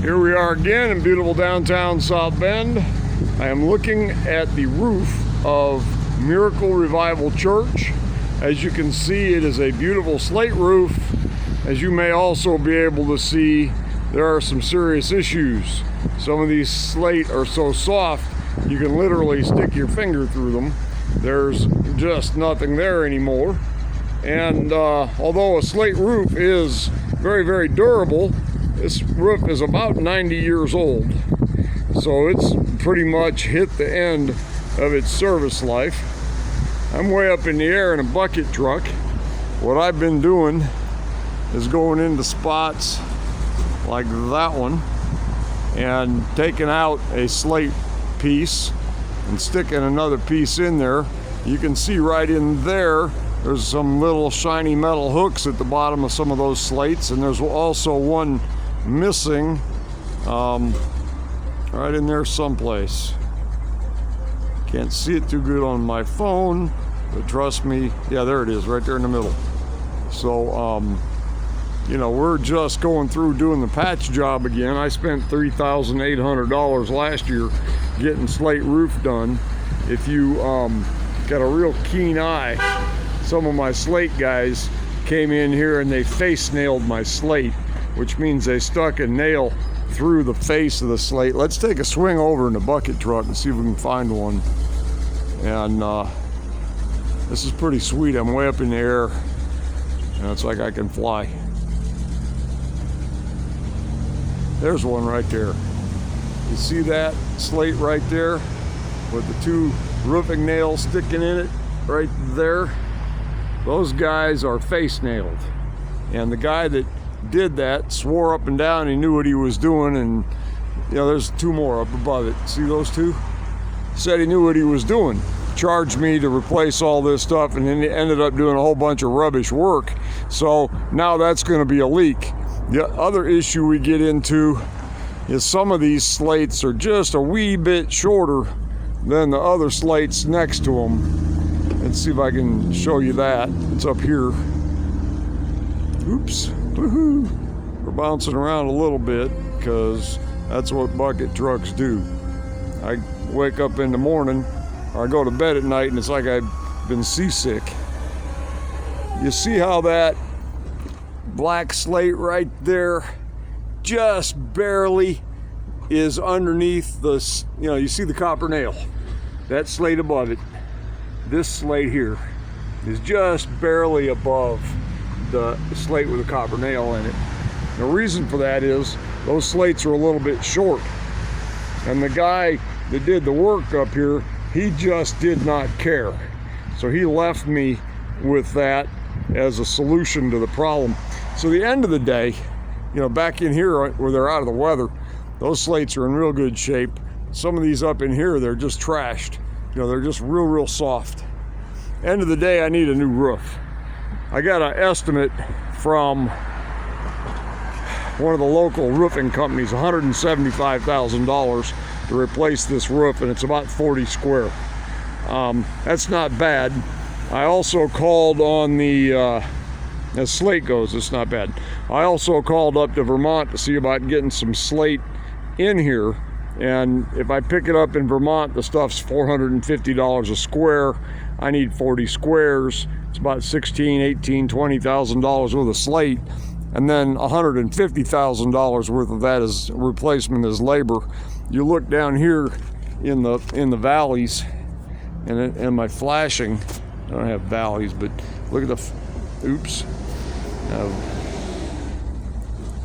Here we are again in beautiful downtown South Bend. I am looking at the roof of Miracle Revival Church. As you can see, it is a beautiful slate roof. As you may also be able to see, there are some serious issues. Some of these slate are so soft, you can literally stick your finger through them. There's just nothing there anymore. And although a slate roof is very, very durable, this roof is about 90 years old. So it's pretty much hit the end of its service life. I'm way up in the air in a bucket truck. What I've been doing is going into spots like that one and taking out a slate piece and sticking another piece in there. You can see right in there, there's some little shiny metal hooks at the bottom of some of those slates, and there's also one missing right in there someplace. Can't see it too good on my phone, but trust me, yeah, there it is, right there in the middle. So, you know, we're just going through doing the patch job again. I spent $3,800 last year getting slate roof done. If you got a real keen eye, some of my slate guys came in here and they face nailed my slate, which means they stuck a nail through the face of the slate. Let's take a swing over in the bucket truck and see if we can find one. And this is pretty sweet. I'm way up in the air and it's like I can fly. There's one right there. You see that slate right there with the two roofing nails sticking in it right there? Those guys are face nailed. And the guy that did that swore up and down he knew what he was doing, and you know, there's two more up above it. See those two? Said he knew what he was doing. Charged me to replace all this stuff, and then he ended up doing a whole bunch of rubbish work. So now that's going to be a leak. The other issue we get into is some of these slates are just a wee bit shorter than the other slates next to them. Let's see if I can show you that. It's up here. Oops. Woohoo. We're bouncing around a little bit because that's what bucket trucks do. I wake up in the morning or I go to bed at night and it's like I've been seasick. You see how that black slate right there just barely is underneath the, you know, you see the copper nail. That slate above it, this slate here, is just barely above the slate with a copper nail in it. The reason for that is those slates are a little bit short. And the guy that did the work up here, he just did not care. So he left me with that as a solution to the problem. So the end of the day, you know, back in here where they're out of the weather, those slates are in real good shape. Some of these up in here, they're just trashed. You know, they're just real soft. End of the day, I need a new roof. I got an estimate from one of the local roofing companies, $175,000 to replace this roof, and it's about 40 square. That's not bad. I also called on the, as slate goes, it's not bad. I also called up to Vermont to see about getting some slate in here. And if I pick it up in Vermont, the stuff's $450 a square. I need 40 squares. It's about $16,000, $18,000, $20,000 worth of slate. And then $150,000 worth of that is replacement as labor. You look down here in the valleys, and my flashing, I don't have valleys, but look at the, oops.